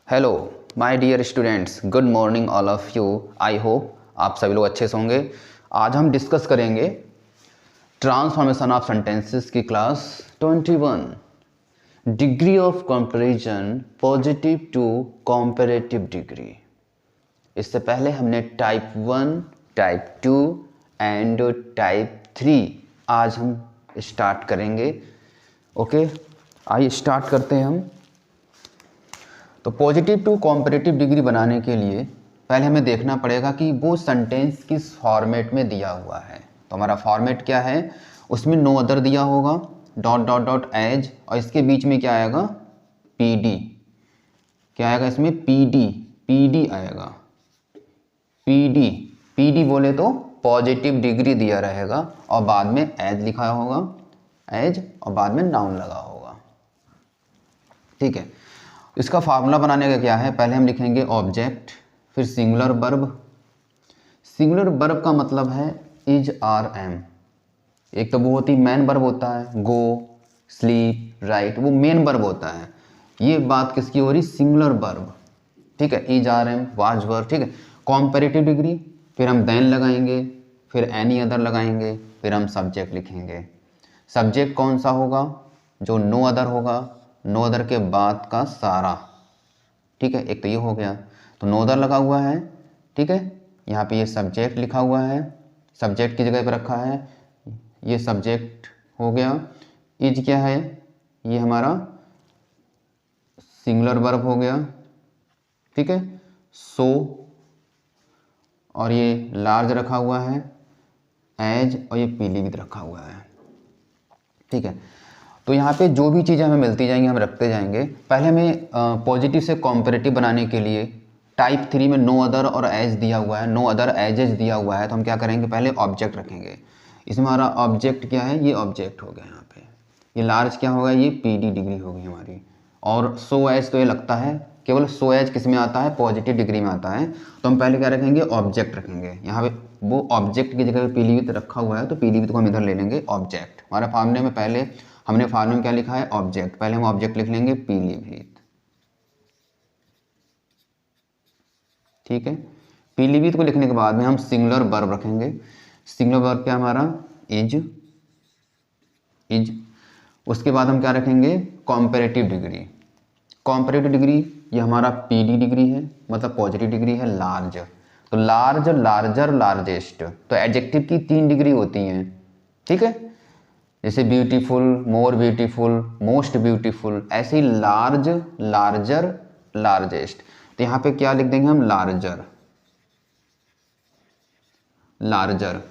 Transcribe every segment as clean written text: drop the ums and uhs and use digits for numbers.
Hello my dear students, good morning all of you. I hope आप सभी लोग अच्छे से होंगे। आज हम डिस्कस करेंगे ट्रांसफॉर्मेशन ऑफ सेंटेंसेस की class 21, degree of comparison positive to comparative degree. इससे पहले हमने टाइप 1, टाइप 2 एंड टाइप 3 आज हम स्टार्ट करेंगे। ओके, आइए स्टार्ट करते हैं हम। तो पॉजिटिव टू कॉम्पैरेटिव डिग्री बनाने के लिए पहले हमें देखना पड़ेगा कि वो सेंटेंस किस फॉर्मेट में दिया हुआ है। तो हमारा फॉर्मेट क्या है, उसमें नो अदर दिया होगा, डॉट डॉट डॉट एज, और इसके बीच में क्या आएगा, पीडी। क्या आएगा इसमें, पीडी, पीडी आएगा। पीडी, पीडी बोले तो पॉजिटिव डिग्री दिया रहेगा और बाद में एज लिखा होगा, एज, और बाद में नाउन लगा होगा। ठीक है, इसका फार्मूला बनाने का क्या है, पहले हम लिखेंगे ऑब्जेक्ट, फिर सिंगुलर वर्ब। सिंगुलर वर्ब का मतलब है इज, आर, एम। एक तो वो होती मेन वर्ब होता है, गो, स्लीप, राइट, वो मेन वर्ब होता है। ये बात किसकी हो रही, सिंगुलर वर्ब। ठीक है, इज, आर, एम, वाज, वर। ठीक है, कॉम्पैरेटिव डिग्री, फिर हम देन लगाएंगे, फिर एनी अदर लगाएंगे, फिर हम सब्जेक्ट लिखेंगे। सब्जेक्ट कौन सा होगा, जो नो अदर होगा, नो अदर के बाद का सारा। ठीक है, एक तो ये हो गया, तो नो अदर लगा हुआ है। ठीक है, यहाँ पे ये सब्जेक्ट लिखा हुआ है, सब्जेक्ट की जगह पे रखा है, ये सब्जेक्ट हो गया। इज क्या है, ये हमारा सिंगुलर वर्ब हो गया। ठीक है, सो, और ये लार्ज रखा हुआ है, एज, और ये पीली भी रखा हुआ है। ठीक है, तो यहाँ पे जो भी चीज़ें हमें मिलती जाएंगी हम रखते जाएंगे। पहले हमें पॉजिटिव से कॉम्पैरेटिव बनाने के लिए टाइप 3 में नो अदर और एज दिया हुआ है, नो अदर एजेज दिया हुआ है, तो हम क्या करेंगे, पहले ऑब्जेक्ट रखेंगे। इसमें हमारा ऑब्जेक्ट क्या है, ये ऑब्जेक्ट हो गया। यहाँ पे ये लार्ज क्या होगा, ये पीडी डिग्री होगी हमारी। और सो एज तो ये लगता है केवल सो एज किस में आता है, पॉजिटिव डिग्री में आता है। तो हम पहले क्या रखेंगे, ऑब्जेक्ट रखेंगे। यहाँ पे वो ऑब्जेक्ट की जगह पे पीलीभीत रखा हुआ है, तो पीलीभीत को हम इधर ले लेंगे ऑब्जेक्ट। हमारे फार्मूले में पहले हमने फार्मूले में क्या लिखा है, ऑब्जेक्ट। पहले हम ऑब्जेक्ट लिख लेंगे पीलीभीत। ठीक है, पीलीभीत को लिखने के बाद में हम सिंगुलर वर्ब रखेंगे। सिंगुलर वर्ब क्या हमारा, इज, इज। उसके बाद हम क्या रखेंगे, कॉम्पैरेटिव डिग्री। कॉम्पैरेटिव डिग्री ये हमारा पीडी डिग्री है, मतलब पॉजिटिव डिग्री है, लार्ज। तो लार्ज, लार्जर, लार्जेस्ट, तो एडजेक्टिव की 3 डिग्री होती हैं। ठीक है, जैसे beautiful, more beautiful, most beautiful, ऐसे ही लार्ज, लार्जर, लार्जेस्ट। तो यहाँ पे क्या लिख देंगे हम, लार्जर, लार्जर।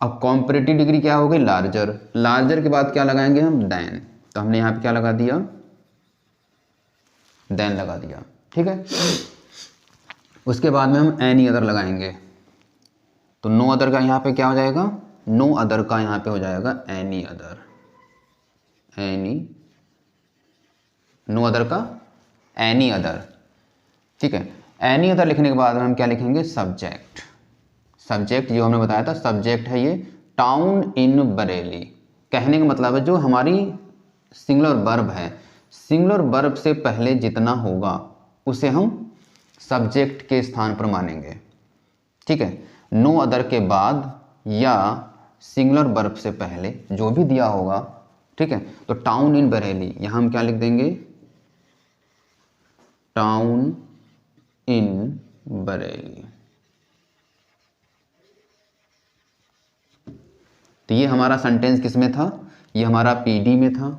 अब कॉम्पैरेटिव डिग्री क्या हो गई, लार्जर। लार्जर के बाद क्या लगाएंगे हम, देन। तो हमने यहाँ पे क्या लगा दिया, देन लगा दिया। ठीक है, उसके बाद में हम एनी अदर लगाएंगे। तो नो अदर का यहाँ पे क्या हो जाएगा, नो अदर का यहाँ पे हो जाएगा any other, any, no other का एनी अदर। ठीक है, एनी अदर लिखने के बाद में हम क्या लिखेंगे, सब्जेक्ट। सब्जेक्ट जो हमने बताया था, सब्जेक्ट है ये टाउन इन बरेली। कहने का मतलब है जो हमारी सिंगुलर वर्ब है, सिंगुलर वर्ब से पहले जितना होगा उसे हम सब्जेक्ट के स्थान पर मानेंगे। ठीक है, नो अदर के बाद या सिंगुलर वर्ब से पहले जो भी दिया होगा। ठीक है, तो टाउन इन बरेली, यहाँ हम क्या लिख देंगे, टाउन इन बरेली। तो ये हमारा सेंटेंस किस में था, ये हमारा पीडी में था।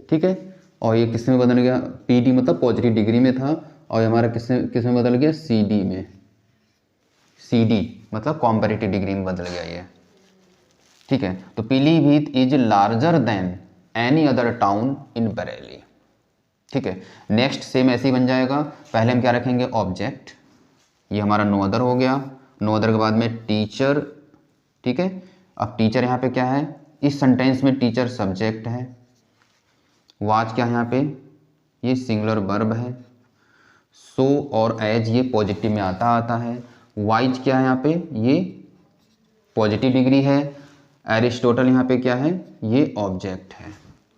ठीक है, और ये किस में बदल गया, पीडी मतलब पॉजिटिव डिग्री में था, और ये हमारा किस में बदल गया, सीडी में। सीडी मतलब कॉम्पैरेटिव डिग्री में बदल गया ये। ठीक है, तो Pilibhit is larger than any other town in Bareilly. ठीक है, नेक्स्ट सेम ऐसे ही बन जाएगा। पहले हम क्या रखेंगे, ऑब्जेक्ट, ये हमारा नो अदर हो गया। नो अदर के बाद में टीचर। ठीक है, अब टीचर यहाँ पे क्या है, इस सेंटेंस में टीचर सब्जेक्ट है। वाच क्या है यहाँ पे, ये सिंगुलर वर्ब है। सो और एज ये पॉजिटिव में आता है। वाइज क्या है यहाँ पे, ये पॉजिटिव डिग्री है। एरिस्टोटल यहाँ पे क्या है, ये ऑब्जेक्ट है।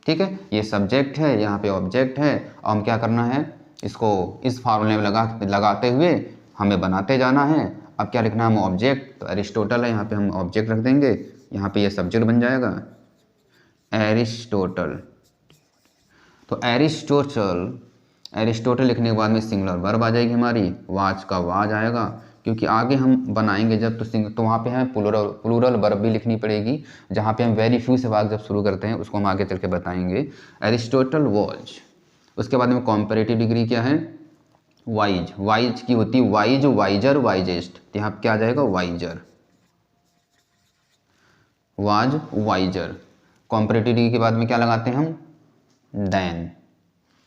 ठीक है, ये सब्जेक्ट है, यहाँ पे ऑब्जेक्ट है। और हम क्या करना है, इसको इस फार्मूले में लगाते हुए हमें बनाते जाना है। अब क्या लिखना है, हम ऑब्जेक्ट, तो एरिस्टोटल है, यहाँ पे हम ऑब्जेक्ट रख देंगे, यहाँ पे ये सब्जेक्ट बन जाएगा एरिस्टोटल। तो एरिस्टोटल लिखने के बाद में सिंगुलर वर्ब आ जाएगी हमारी, वाज का वाज आएगा, क्योंकि आगे हम बनाएंगे जब तो वहाँ पे हमें प्लूरल वर्ब भी लिखनी पड़ेगी, जहाँ पे हम वेरी फ्यू से वाक जब शुरू करते हैं उसको हम आगे चल के बताएंगे। Aristotle was. उसके बाद में कॉम्परेटिव डिग्री क्या है, वाइज की होती है वाइज, वाइजर, वाइजेस्ट, यहाँ पे क्या आ जाएगा wiser, was, wiser. Comparative degree के बाद में क्या लगाते हैं हम, देन,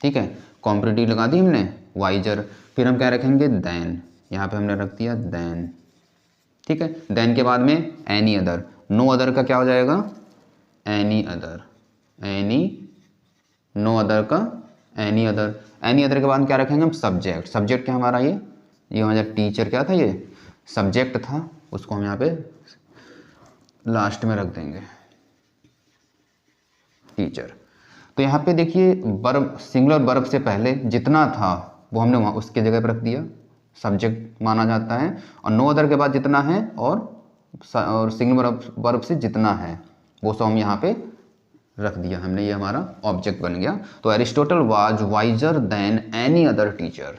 ठीक है, कॉम्परेटिव लगा दी हमने, वाइजर, फिर हम क्या रखेंगे देन, यहाँ पे हमने रख दिया देन, ठीक है। देन के बाद में एनी अदर, नो अदर का क्या हो जाएगा एनी अदर, नो अदर का एनी अदर, एनी अदर के बाद क्या रखेंगे हम सब्जेक्ट, सब्जेक्ट क्या हमारा ये हमारा टीचर क्या था, ये सब्जेक्ट था, उसको हम यहाँ पे लास्ट में रख देंगे टीचर। तो यहाँ पे देखिए वर्ब, सिंगुलर वर्ब से पहले जितना था वो हमने वहाँ उसके जगह पर रख दिया, सब्जेक्ट माना जाता है, और नो अदर के बाद जितना है और सिंगुलर वर्ब से जितना है वो सब हम यहाँ पे रख दिया हमने, ये हमारा ऑब्जेक्ट बन गया। तो Aristotle was visor then any other teacher,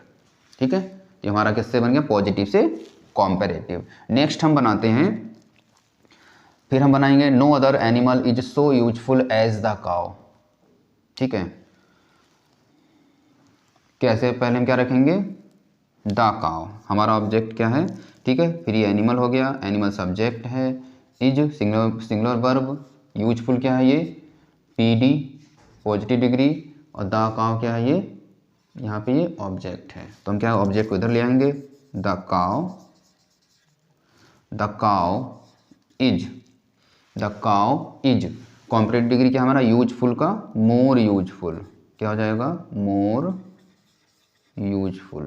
ठीक है, ये हमारा किससे बन गया, पॉजिटिव से कॉम्पेरेटिव। नेक्स्ट हम बनाते हैं, फिर हम बनाएंगे no other animal is so useful as the cow, ठीक है, कैसे, पहले हम क्या रखेंगे द काउ, हमारा ऑब्जेक्ट क्या है, ठीक है, फिर ये एनिमल हो गया, एनिमल सब्जेक्ट है, इज सिंगुलर वर्ब, यूजफुल क्या है ये पीडी पॉजिटिव डिग्री, और द काउ क्या है ये यहाँ पे ये ऑब्जेक्ट है। तो हम क्या ऑब्जेक्ट को इधर ले आएंगे, the cow is, comparative degree क्या हमारा यूजफुल का मोर यूजफुल, क्या हो जाएगा मोर यूजफुल,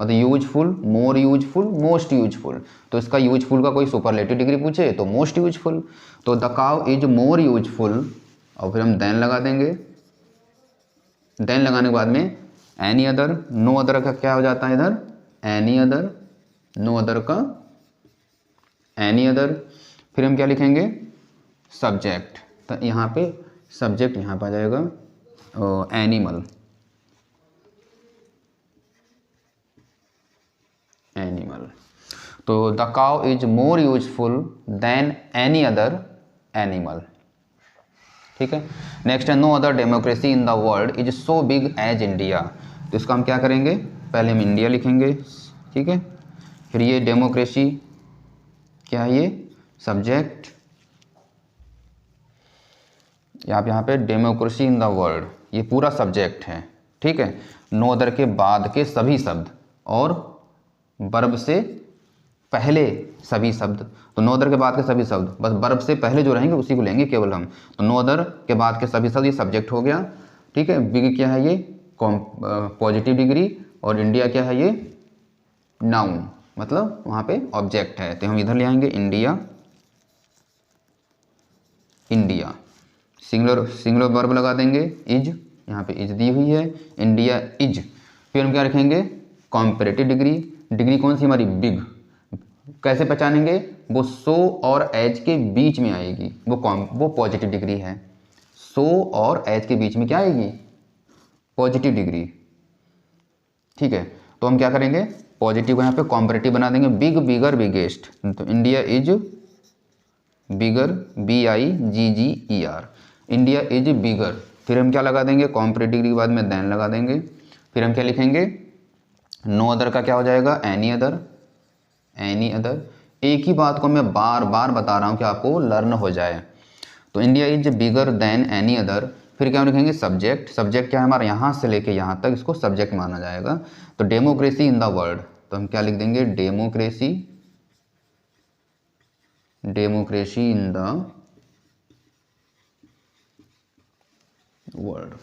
मतलब useful, more useful, most useful, तो इसका यूजफुल का कोई सुपरलेटिव डिग्री पूछे तो मोस्ट यूजफुल, तो the cow is more useful, और फिर हम देन लगा देंगे, देन लगाने के बाद में एनी अदर, नो अदर का क्या हो जाता है इधर एनी अदर, नो अदर का एनी अदर, फिर हम क्या लिखेंगे सब्जेक्ट, तो यहाँ पे सब्जेक्ट यहाँ पर आ जाएगा एनिमल, तो the cow is more useful than any other animal, ठीक है। नेक्स्ट है no other democracy in the world is so big as India, तो इसका हम क्या करेंगे, पहले हम इंडिया लिखेंगे, ठीक है, फिर ये डेमोक्रेसी क्या है ये सब्जेक्ट, आप यहाँ पे डेमोक्रेसी इन द वर्ल्ड ये पूरा सब्जेक्ट है, ठीक है, नो अदर के बाद के सभी शब्द और वर्ब से पहले सभी शब्द, तो नो अदर के बाद के सभी शब्द, बस वर्ब से पहले जो रहेंगे उसी को लेंगे केवल हम, तो नो अदर के बाद के सभी शब्द ये सब्जेक्ट हो गया, ठीक है, बिग क्या है ये पॉजिटिव डिग्री, और इंडिया क्या है ये नाउन, मतलब वहाँ पे ऑब्जेक्ट है, तो हम इधर ले आएंगे इंडिया, सिंगुलर वर्ब लगा देंगे इज, यहाँ पे इज दी हुई है, इंडिया इज, फिर हम क्या रखेंगे कॉम्परेटिव डिग्री कौन सी हमारी बिग, कैसे पहचानेंगे, वो सो और एज के बीच में आएगी, वो पॉजिटिव डिग्री है, सो और एज के बीच में क्या आएगी पॉजिटिव डिग्री, ठीक है, तो हम क्या करेंगे पॉजिटिव को यहाँ पे कॉम्परेटिव बना देंगे, बिग बिगर बिगेस्ट, तो India is bigger, BIGGER, India is बिगर, फिर हम क्या लगा देंगे कॉम्परेटिव डिग्री के बाद में देन लगा देंगे, फिर हम क्या लिखेंगे नो अदर का क्या हो जाएगा एनी अदर, एक ही बात को मैं बार बार बता रहा हूँ कि आपको लर्न हो जाए, तो India is bigger than any other, फिर क्या लिखेंगे सब्जेक्ट क्या है हमारा यहाँ से लेके यहाँ तक इसको सब्जेक्ट माना जाएगा, तो डेमोक्रेसी इन द वर्ल्ड, तो हम क्या लिख देंगे डेमोक्रेसी इन द वर्ल्ड,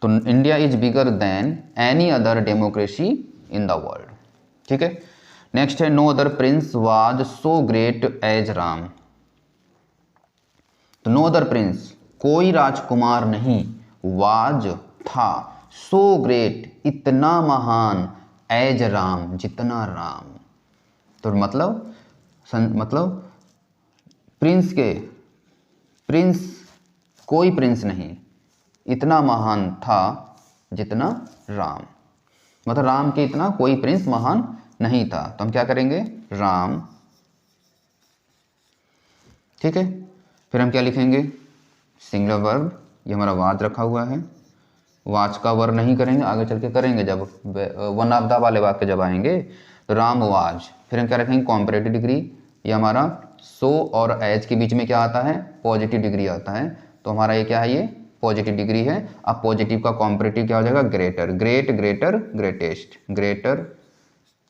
तो India is bigger than any other democracy in the world, ठीक है। नेक्स्ट है no other prince was so great as Ram, तो नो अदर प्रिंस कोई राजकुमार नहीं, वाज था, सो ग्रेट इतना महान, एज राम जितना राम। तो मतलब प्रिंस कोई प्रिंस नहीं इतना महान था जितना राम, मतलब राम के इतना कोई प्रिंस महान नहीं था। तो हम क्या करेंगे, राम, ठीक है। फिर हम क्या लिखेंगे, सिंगुलर वर्ब, ये हमारा वाज रखा हुआ है, वाच का वर्ब नहीं करेंगे, आगे चल के करेंगे जब वन ऑफ द वाले वाक्य जब आएंगे। तो राम वाज, फिर हम क्या रखेंगे, कॉम्परेटिव डिग्री, ये हमारा सो और एज के बीच में क्या आता है, पॉजिटिव डिग्री आता है। तो हमारा ये क्या है, ये पॉजिटिव डिग्री है। अब पॉजिटिव का कॉम्परेटिव क्या हो जाएगा, greater, great, greater, greatest, greater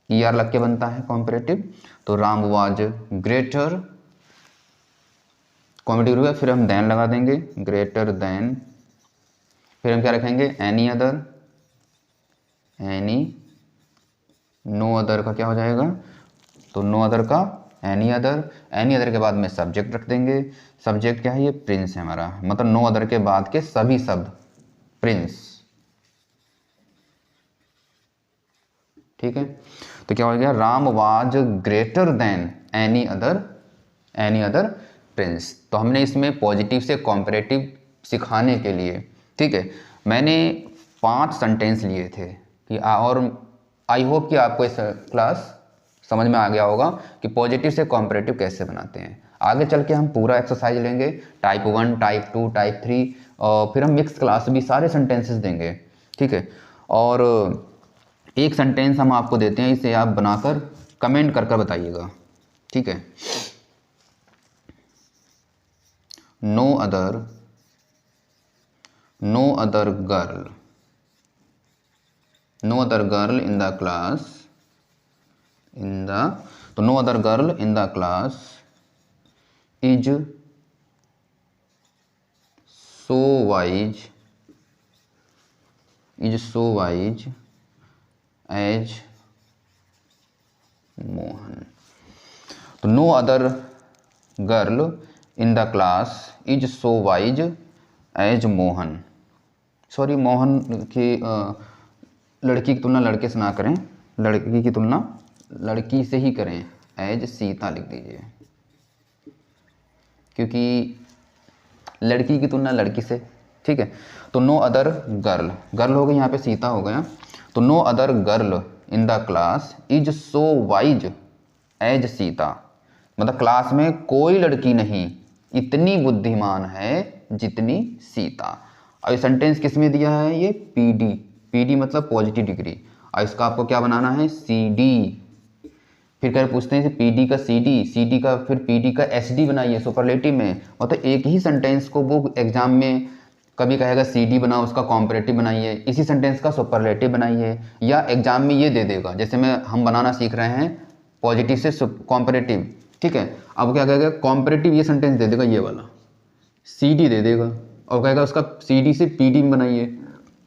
ER लग के बनता है कॉम्परेटिव। तो राम वाज ग्रेटर, कॉम्परेटिव हो गया। फिर हम देन लगा देंगे, ग्रेटर देन। फिर हम क्या रखेंगे, any other, any, no other का क्या हो जाएगा, तो नो अदर का एनी अदर, एनी अदर के बाद में सब्जेक्ट रख देंगे। सब्जेक्ट क्या है, ये प्रिंस है हमारा, मतलब नो अदर के बाद के सभी शब्द प्रिंस, ठीक है। तो क्या हो गया, Ram was greater than any other Prince. तो हमने इसमें पॉजिटिव से कॉम्परेटिव सिखाने के लिए, ठीक है, मैंने 5 सेंटेंस लिए थे कि और आई होप कि आपको इस क्लास समझ में आ गया होगा कि पॉजिटिव से कॉम्परेटिव कैसे बनाते हैं। आगे चल के हम पूरा एक्सरसाइज लेंगे, टाइप 1, टाइप 2, टाइप 3, और फिर हम मिक्स क्लास भी सारे सेंटेंसेस देंगे, ठीक है। और एक सेंटेंस हम आपको देते हैं, इसे आप बनाकर कमेंट कर बताइएगा, ठीक है। No other girl in the class, तो no other girl in the class is so wise as Mohan. तो no other girl in the class is so wise as Mohan. Sorry, Mohan की लड़की की तुलना लड़के से ना करें, लड़की की तुलना लड़की से ही करें, एज सीता लिख दीजिए, क्योंकि लड़की की तुलना लड़की से, ठीक है। तो नो अदर गर्ल हो गई, यहाँ पे सीता हो गया। तो no other girl in the class is so wise as Sita, मतलब क्लास में कोई लड़की नहीं इतनी बुद्धिमान है जितनी सीता। और ये सेंटेंस किस में दिया है, ये पीडी मतलब पॉजिटिव डिग्री, और इसका आपको क्या बनाना है, CD। फिर क्या पूछते हैं, PD का CD का फिर PD का SD बनाइए सुपरलेटिव में। मतलब एक ही सेंटेंस को वो एग्जाम में कभी कहेगा CD बनाओ, उसका कॉम्परेटिव बनाइए, इसी सेंटेंस का सुपरलेटिव बनाइए, या एग्जाम में ये दे देगा, जैसे हम बनाना सीख रहे हैं पॉजिटिव से कॉम्परेटिव, ठीक है। अब क्या कहेगा, कॉम्परेटिव ये सेंटेंस दे देगा, ये वाला CD दे देगा, और कहेगा उसका CD से PD में बनाइए,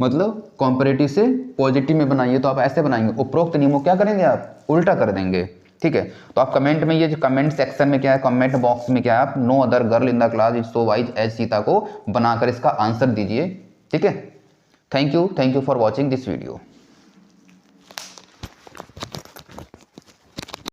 मतलब कॉम्परेटिव से पॉजिटिव में बनाइए। तो आप ऐसे बनाएंगे, उपरोक्त नियमों क्या करेंगे, आप उल्टा कर देंगे, ठीक है। तो आप कमेंट में, ये जो कमेंट सेक्शन में क्या है, कमेंट बॉक्स में क्या है, आप no other girl in the class is so wise as Sita को बनाकर इसका आंसर दीजिए, ठीक है। Thank you for watching this video.